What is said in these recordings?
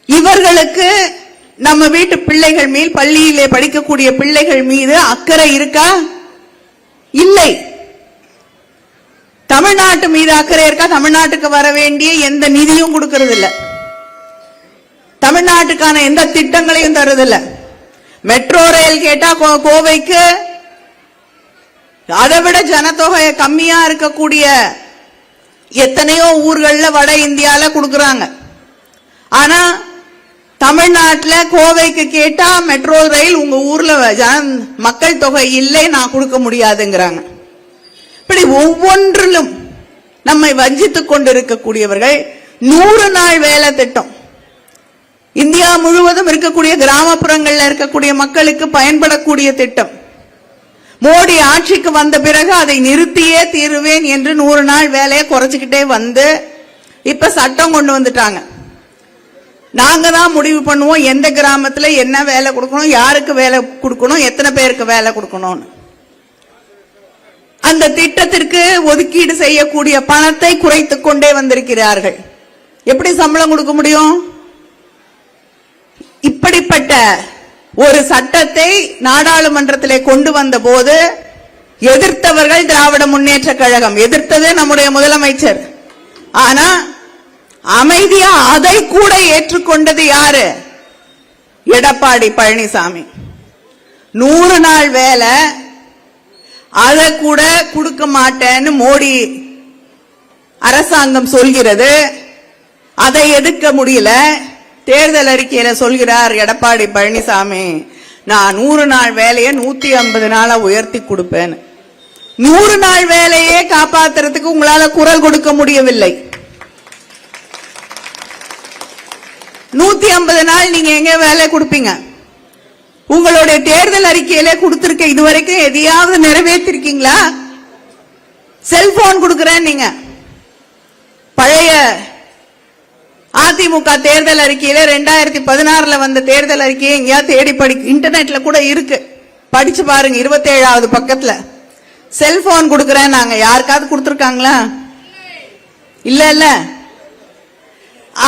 இவர்களுக்கு நம்ம வீட்டு பிள்ளைகள் மீது, பள்ளியிலே படிக்கக்கூடிய பிள்ளைகள் மீது அக்கறை இருக்கா? இல்லை. தமிழ்நாட்டு மீது அக்கறை இருக்கா? தமிழ்நாட்டுக்கு வர வேண்டிய எந்த நிதியும் கொடுக்கறது இல்ல, தமிழ்நாட்டுக்கான எந்த திட்டங்களையும் தருதில்ல. மெட்ரோ ரயில் கேட்டா கோவைக்கு அதை விட ஜனத்தொகை கம்மியா இருக்கக்கூடிய எத்தனையோ ஊர்கள்ல வட இந்தியால கொடுக்கறாங்க. ஆனா தமிழ்நாட்டில் கோவைக்கு கேட்டா மெட்ரோ ரயில் உங்க ஊர்ல மக்கள் தொகை இல்லை, நான் கொடுக்க முடியாதுங்கிறாங்க. இப்படி ஒவ்வொன்றிலும் நம்மை வஞ்சித்துக் கொண்டிருக்கக்கூடியவர்கள். 100 நாள் வேலை திட்டம் இந்தியா முழுவதும் இருக்கக்கூடிய கிராமப்புறங்களில் இருக்கக்கூடிய மக்களுக்கு பயன்படக்கூடிய திட்டம். மோடி ஆட்சிக்கு வந்த பிறகு அதை நிறுத்தியே தீருவேன் என்று 100 நாள் வேலையை குறைச்சிக்கிட்டே வந்து இப்ப சட்டம் கொண்டு வந்துட்டாங்க. நாங்க தான் முடிவு பண்ணுவோம் எந்த கிராமத்துல என்ன வேலை கொடுக்கணும், யாருக்கு வேலை கொடுக்கணும், எத்தனை பேருக்கு வேலை கொடுக்கணும்னு. அந்த திட்டத்திற்கு ஒதுக்கீடு செய்யக்கூடிய பணத்தை குறைத்துக் கொண்டே வந்திருக்கிறார்கள். எப்படி சம்பளம் கொடுக்க முடியும்? இப்படிப்பட்ட ஒரு சட்டத்தை நாடாளுமன்றத்திலே கொண்டு வந்த போது எதிர்த்தவர்கள் திராவிட முன்னேற்ற கழகம், எதிர்த்தது நம்முடைய முதலமைச்சர். ஆனா அமைதியா அதை கூட ஏற்றுக்கொண்டது யாரு? எடப்பாடி பழனிசாமி. 100 நாள் வேலை அதை கூட கொடுக்க மாட்டேன்னு மோடி அரசாங்கம் சொல்கிறது. அதை எதிர்க்க முடியல. தேர்தல் அறிக்கையில சொல்கிறார் எடப்பாடி பழனிசாமி, நான் 100 நாள் வேலையை 150 நாளா உயர்த்தி கொடுப்பேன். 100 நாள் வேலையே காப்பாத்துறதுக்கு உங்களால குரல் கொடுக்க முடியவில்லை. 150 நாள் நீங்க எங்க வேலை கொடுப்பீங்க? உங்களுடைய தேர்தல் அறிக்கையில கொடுத்திருக்க இதுவரைக்கும் எதையாவது நிறைவேற்றிருக்கீங்களா? செல்போன் கொடுக்கிறேன் நீங்க. பழைய அதிமுக தேர்தல் அறிக்கையில 2016 வந்த தேர்தல் அறிக்கையை எங்கேயா தேடி இன்டர்நெட்ல கூட இருக்கு, படிச்சு பாருங்க. 27வது பக்கத்துல செல்போன் கொடுக்கிறேன் நாங்க. யாருக்காவது கொடுத்திருக்காங்களா? இல்ல.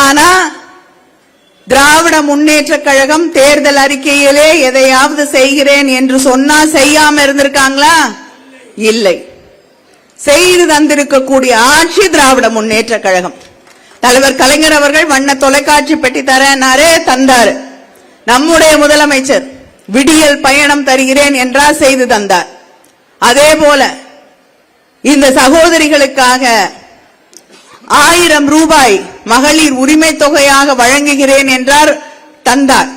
ஆனா திராவிட முன்னேற்ற கழகம் தேர்தல் அறிக்கையிலே எதையாவது செய்கிறேன் என்று சொன்னா செய்யாம இருந்திருக்காங்களா? இல்லை. செய்து தந்திருக்கக்கூடிய ஆட்சி திராவிட முன்னேற்ற கழகம். தலைவர் கலைஞர் அவர்கள் வண்ண தொலைக்காட்சி பெட்டி தரேனாரே, தந்தாரு. நம்முடைய முதலமைச்சர் விடியல் பயணம் தருகிறேன் என்றால் செய்து தந்தார். அதே போல இந்த சகோதரிகளுக்காக 1000 ரூபாய் மகளிர் உரிமை தொகையாக வழங்குகிறேன் என்றார், தந்தார்.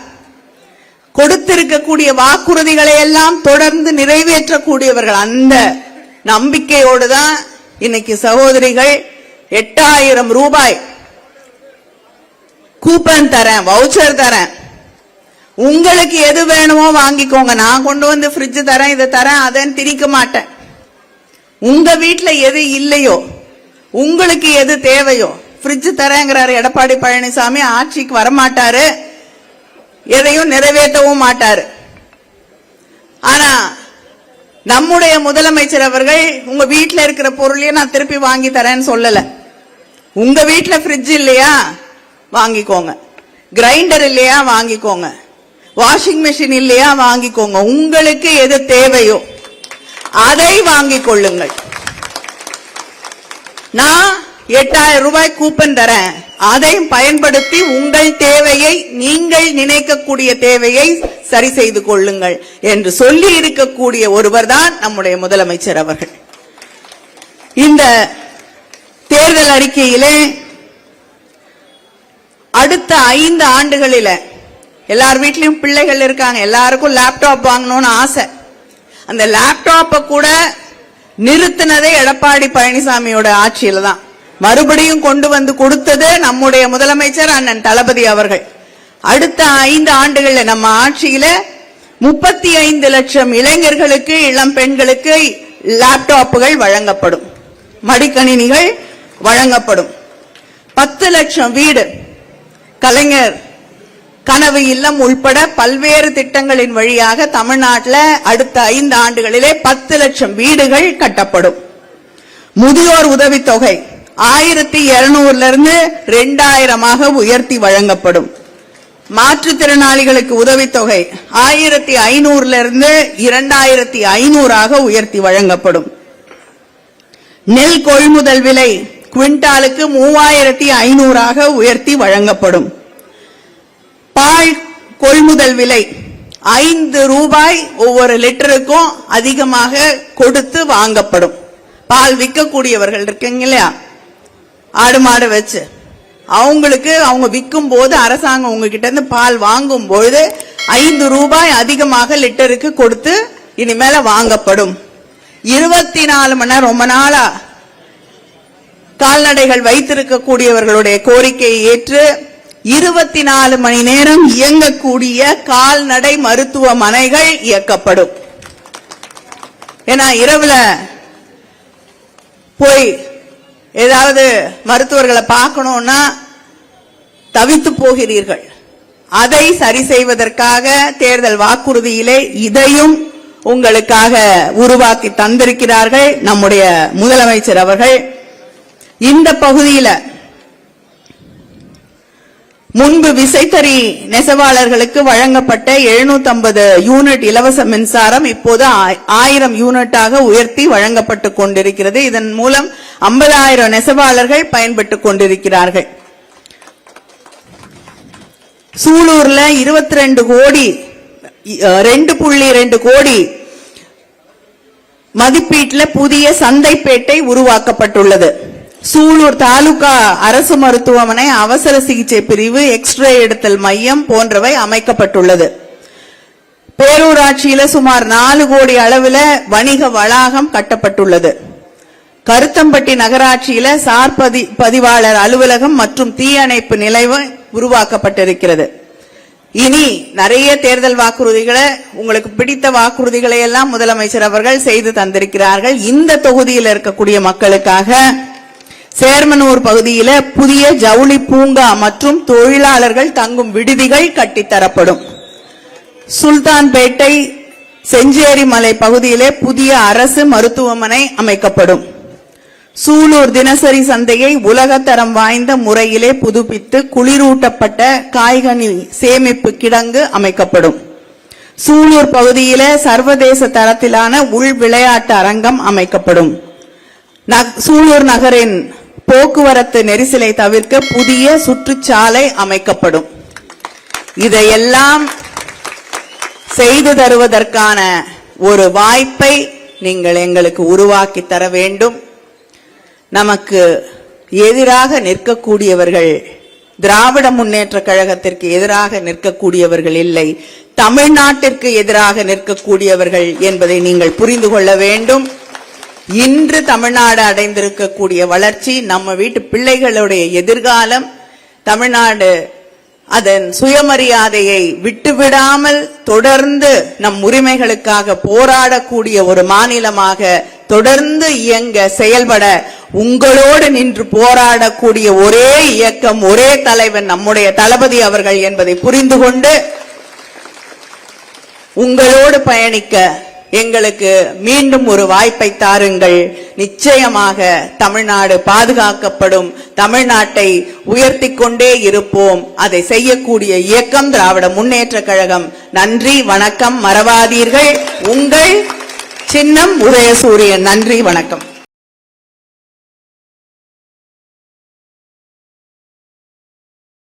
கொடுத்திருக்கக்கூடிய வாக்குறுதிகளை எல்லாம் தொடர்ந்து நிறைவேற்றக்கூடியவர்கள். அந்த நம்பிக்கையோடு தான் இன்னைக்கு சகோதரிகள் 8000 ரூபாய் கூப்பன் தரேன், வவுச்சர் தரேன், உங்களுக்கு எது வேணுமோ வாங்கிக்கோங்க, நான் கொண்டு வந்து ஃப்ரிட்ஜ் தரேன், இதை தரேன், அதன்னு திணிக்க மாட்டேன். உங்க வீட்டுல எது இல்லையோ, உங்களுக்கு எது தேவையோ ஃப்ரிட்ஜ் தரேங்கிறாரு எடப்பாடி பழனிசாமி. ஆட்சிக்கு வரமாட்டாரு, எதையும் நிறைவேற்றவும் மாட்டாரு. ஆனா நம்முடைய முதலமைச்சர் அவர்கள் உங்க வீட்டுல இருக்கிற பொருளையே நான் திருப்பி வாங்கி தரேன்னு சொல்லல. உங்க வீட்டுல ஃப்ரிட்ஜ் இல்லையா, வாங்கிக்கோங்க. கிரைண்டர் இல்லையா, வாங்கிக்கோங்க. வாஷிங் மெஷின் இல்லையா, வாங்கிக்கோங்க. உங்களுக்கு எது தேவையோ அதை வாங்கிக் கொள்ளுங்கள். நான் 8000 ரூபாய் கூப்பன் தரேன், அதையும் பயன்படுத்தி உங்கள் தேவையை, நீங்கள் நினைக்கக்கூடிய தேவையை சரி செய்து கொள்ளுங்கள் என்று சொல்லி இருக்கக்கூடிய ஒருவர் தான் நம்முடைய முதலமைச்சர் அவர்கள். இந்த தேர்தல் அறிக்கையிலே அடுத்த 5 ஆண்டுகளில எல்லார் வீட்லயும் பிள்ளைகள் இருக்காங்க, எல்லாருக்கும் லேப்டாப் வாங்கணும்னு ஆசை. அந்த லேப்டாப்பை கூட நிறுத்தினதே எடப்பாடி பழனிசாமியோட ஆட்சியில தான். மறுபடியும் கொண்டு வந்து கொடுத்தது நம்முடைய முதலமைச்சர் அண்ணன் தளபதி அவர்கள். அடுத்த 5 ஆண்டுகள்ல நம்ம ஆட்சியில 35 லட்சம் இளைஞர்களுக்கு, இளம் பெண்களுக்கு லேப்டாப்புகள் வழங்கப்படும், மடிக்கணினிகள் வழங்கப்படும். 10 லட்சம் வீடு, கலைஞர் கனவு இல்லம் உள்பட பல்வேறு திட்டங்களின் வழியாக தமிழ்நாட்டில் அடுத்த 5 ஆண்டுகளிலே 10 லட்சம் வீடுகள் கட்டப்படும். முதியோர் உதவித்தொகை 1200 இருந்து 2000 உயர்த்தி வழங்கப்படும். மாற்றுத்திறனாளிகளுக்கு உதவித்தொகை 1500 இருந்து 2500 உயர்த்தி வழங்கப்படும். நெல் கொள்முதல் விலை குவிண்டாலுக்கு 3500 உயர்த்தி வழங்கப்படும். பால் கொள்முதல் விலை 5 ரூபாய் ஒவ்வொரு லிட்டருக்கும் அதிகமாக கொடுத்து வாங்கப்படும். பால் விற்கக்கூடியவர்கள் இருக்கீங்க இல்லையா, ஆடு மாடு வச்சு, அவங்களுக்கு அவங்க விற்கும் போது அரசாங்கம் உங்ககிட்ட இருந்து பால் வாங்கும் பொழுது 5 ரூபாய் அதிகமாக லிட்டருக்கு கொடுத்து இனிமேல வாங்கப்படும். 24 மணி நேரம் ரொம்ப நாளா கால்நடைகள் வைத்திருக்கக்கூடியவர்களுடைய கோரிக்கையை ஏற்று 24 மணி நேரம் இயங்கக்கூடிய கால்நடை மருத்துவமனைகள் இயக்கப்படும். ஏன்னா இரவுல போய் ஏதாவது மருத்துவர்களை பார்க்கணும்னா தவித்து போகிறீர்கள். அதை சரி செய்வதற்காக தேர்தல் வாக்குறுதியிலே இதையும் உங்களுக்காக உருவாக்கி தந்திருக்கிறார்கள் நம்முடைய முதலமைச்சர் அவர்கள். இந்த பகுதியில் முன்பு விசைத்தறி நெசவாளர்களுக்கு வழங்கப்பட்ட 750 யூனிட் இலவச மின்சாரம் இப்போது 1000 யூனிட்டாக உயர்த்தி வழங்கப்பட்டு கொண்டிருக்கிறது. இதன் மூலம் 50,000 நெசவாளர்கள் பயன்பட்டுக் கொண்டிருக்கிறார்கள். சூலூர்ல 22 கோடி 2.2 கோடி மதிப்பீட்டில் புதிய சந்தைப்பேட்டை உருவாக்கப்பட்டுள்ளது. சூலூர் தாலுகா அரசு மருத்துவமனை, அவசர சிகிச்சை பிரிவு, எக்ஸ்ரே எடுத்தல் மையம் போன்றவை அமைக்கப்பட்டுள்ளது. பேரூராட்சியில சுமார் 4 கோடி அளவில் வணிக வளாகம் கட்டப்பட்டுள்ளது. கருத்தம்பட்டி நகராட்சியில சார் பதிவாளர் அலுவலகம் மற்றும் தீயணைப்பு நிலையம் உருவாக்கப்பட்டிருக்கிறது. இனி நிறைய தேர்தல் வாக்குறுதிகளை, உங்களுக்கு பிடித்த வாக்குறுதிகளை எல்லாம் முதலமைச்சர் அவர்கள் செய்து தந்திருக்கிறார்கள். இந்த தொகுதியில் இருக்கக்கூடிய மக்களுக்காக சேர்மனூர் பகுதியில புதிய ஜவுளி பூங்கா மற்றும் தொழிலாளர்கள் தங்கும் விடுதிகள் கட்டித்தரப்படும். சுல்தான்பேட்டை செஞ்சேரி மலை பகுதியிலே புதிய அரசு மருத்துவமனை அமைக்கப்படும். சூலூர் தினசரி சந்தையை உலகத்தரம் வாய்ந்த முறையிலே புதுப்பித்து குளிரூட்டப்பட்ட காய்கனி சேமிப்பு கிடங்கு அமைக்கப்படும். சூலூர் பகுதியில சர்வதேச தரத்திலான உள் விளையாட்டு அரங்கம் அமைக்கப்படும். சூலூர் நகரின் போக்குவரத்து நெரிசலை தவிர்க்க புதிய சுற்றுச்சாலை அமைக்கப்படும். இதையெல்லாம் செய்து தருவதற்கான ஒரு வாய்ப்பை நீங்கள் எங்களுக்கு உருவாக்கி தர வேண்டும். நமக்கு எதிராக நிற்கக்கூடியவர்கள் திராவிட முன்னேற்ற கழகத்திற்கு எதிராக நிற்கக்கூடியவர்கள் இல்லை, தமிழ்நாட்டிற்கு எதிராக நிற்கக்கூடியவர்கள் என்பதை நீங்கள் புரிந்து கொள்ள வேண்டும். இன்று தமிழ்நாடு அடைந்திருக்கக்கூடிய வளர்ச்சி, நம்ம வீட்டு பிள்ளைகளுடைய எதிர்காலம், தமிழ்நாடு அதன் சுயமரியாதையை விட்டுவிடாமல் தொடர்ந்து நம் உரிமைகளுக்காக போராடக்கூடிய ஒரு மாநிலமாக தொடர்ந்து இயங்க செயல்பட உங்களோடு நின்று போராடக்கூடிய ஒரே இயக்கம், ஒரே தலைவன் நம்முடைய தளபதி அவர்கள் என்பதை புரிந்து கொண்டு உங்களோடு பயணிக்க எங்களுக்கு மீண்டும் ஒரு வாய்ப்பை தாருங்கள். நிச்சயமாக தமிழ்நாடு பாதுகாக்கப்படும். தமிழ்நாட்டை உயர்த்தி கொண்டே இருப்போம். அதை செய்யக்கூடிய இயக்கம் திராவிட முன்னேற்ற கழகம். நன்றி, வணக்கம். மறவாதீர்கள், உங்கள் சின்னம் உதயசூரியன். நன்றி, வணக்கம்.